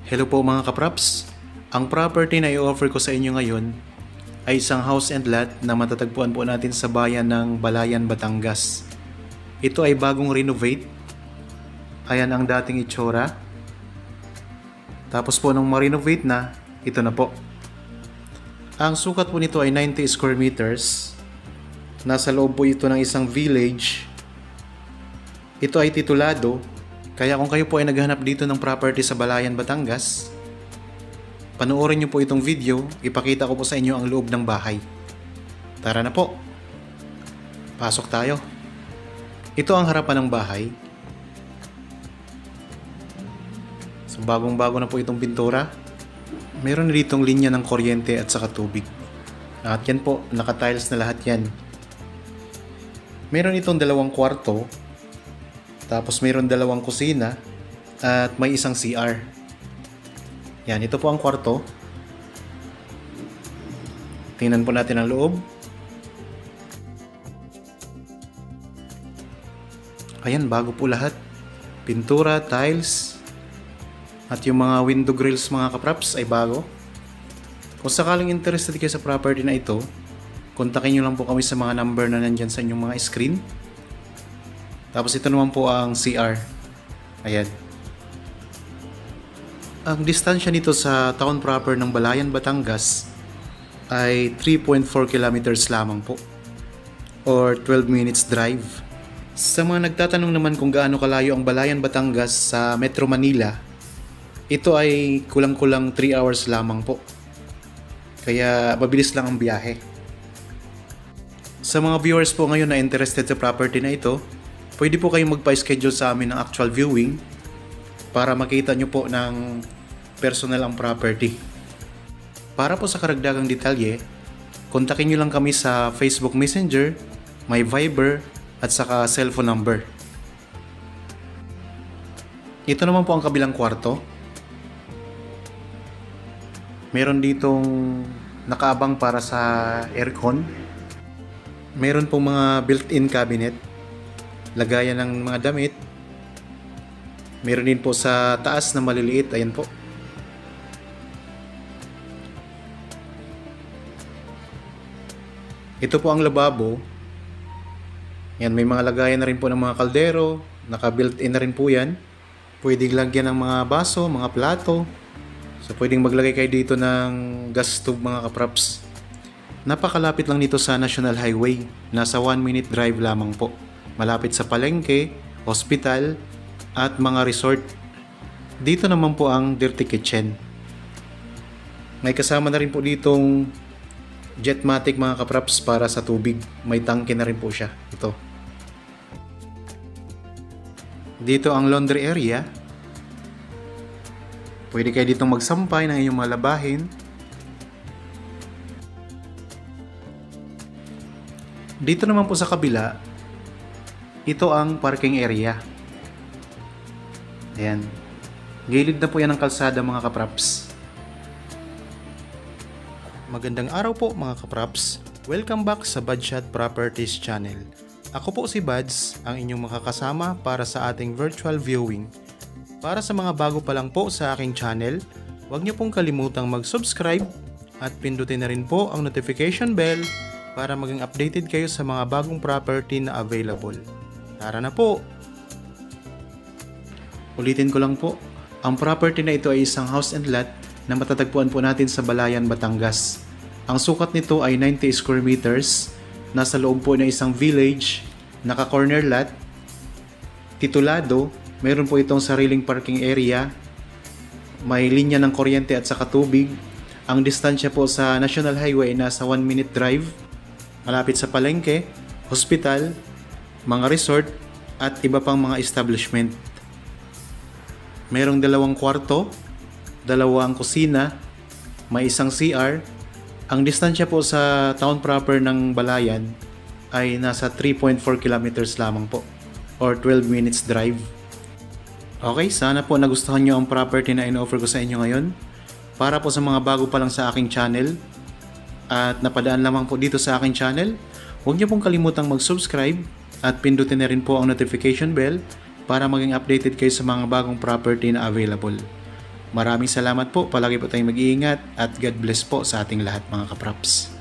Hello po mga kapraps. Ang property na i-offer ko sa inyo ngayon ay isang house and lot na matatagpuan po natin sa bayan ng Balayan, Batangas. Ito ay bagong renovate. Ayan ang dating itsura. Tapos po nung ma-renovate na, ito na po. Ang sukat po nito ay 90 square meters. Nasa loob po ito ng isang village. Ito ay titulado. Kaya kung kayo po ay naghahanap dito ng property sa Balayan, Batangas, panoorin niyo po itong video, ipakita ko po sa inyo ang loob ng bahay. Tara na po. Pasok tayo. Ito ang harapan ng bahay. So bagong-bago na po itong pintura. Meron ditong linya ng kuryente at saka tubig. At yan po, naka-tiles na lahat yan. Meron itong 2 kwarto. Tapos mayroon 2 kusina at may isang CR. Yan, ito po ang kwarto. Tingnan po natin ang loob. Ayan, bago po lahat. Pintura, tiles, at yung mga window grills mga kapraps ay bago. Kung sakaling interested kayo sa property na ito, kontakin nyo lang po kami sa mga number na nandyan sa inyong mga screen. Tapos ito naman po ang CR. Ayan. Ang distansya nito sa town proper ng Balayan, Batangas ay 3.4 kilometers lamang po. Or 12 minutes drive. Sa mga nagtatanong naman kung gaano kalayo ang Balayan, Batangas sa Metro Manila, ito ay kulang-kulang 3 hours lamang po. Kaya mabilis lang ang biyahe. Sa mga viewers po ngayon na interested sa property na ito, pwede po kayong magpa-schedule sa amin ng actual viewing para makita nyo po ng personal ang property. Para po sa karagdagang detalye, kontakin nyo lang kami sa Facebook Messenger, may Viber, at saka cellphone number. Ito naman po ang kabilang kwarto. Meron ditong nakaabang para sa aircon. Meron pong mga built-in cabinet. Lagayan ng mga damit. Meron din po sa taas na maliliit. Ayan po. Ito po ang lababo. Yan, may mga lagayan na rin po ng mga kaldero. Naka-built-in na rin po yan. Pwedeng lagyan ng mga baso, mga plato. So pwedeng maglagay kayo dito ng gas stove mga kapraps. Napakalapit lang nito sa National Highway. Nasa 1 minute drive lamang po. Malapit sa palengke, hospital, at mga resort. Dito naman po ang dirty kitchen. May kasama na rin po ditong Jetmatic mga kapraps para sa tubig. May tangke na rin po siya. Ito. Dito ang laundry area. Pwede kayo ditong magsampay ng inyong mga labahin. Dito naman po sa kabila, ito ang parking area. Ayan. Gilid na po yan ng kalsada mga kapraps. Magandang araw po mga kapraps. Welcome back sa Budshot Properties channel. Ako po si Buds, ang inyong makakasama para sa ating virtual viewing. Para sa mga bago pa lang po sa aking channel, huwag niyo pong kalimutang mag-subscribe at pindutin na rin po ang notification bell para maging updated kayo sa mga bagong property na available. Tara na po! Ulitin ko lang po, ang property na ito ay isang house and lot na matatagpuan po natin sa Balayan, Batangas. Ang sukat nito ay 90 square meters, nasa loob po ng isang village, naka-corner lot, titulado, mayroon po itong sariling parking area, may linya ng kuryente at saka tubig. Ang distansya po sa National Highway ay nasa 1 minute drive, malapit sa palengke, hospital, mga resort, at iba pang mga establishment. Mayroong 2 kwarto, 2 kusina, may isang CR. Ang distansya po sa town proper ng Balayan ay nasa 3.4 kilometers lamang po, or 12 minutes drive. Okay, sana po nagustuhan nyo ang property na in-offer ko sa inyo ngayon. Para po sa mga bago pa lang sa aking channel at napadaan lamang po dito sa aking channel, huwag nyo pong kalimutang mag-subscribe at pindutin na rin po ang notification bell para maging updated kayo sa mga bagong property na available. Maraming salamat po, palagi po tayong mag-iingat at God bless po sa ating lahat mga kapraps.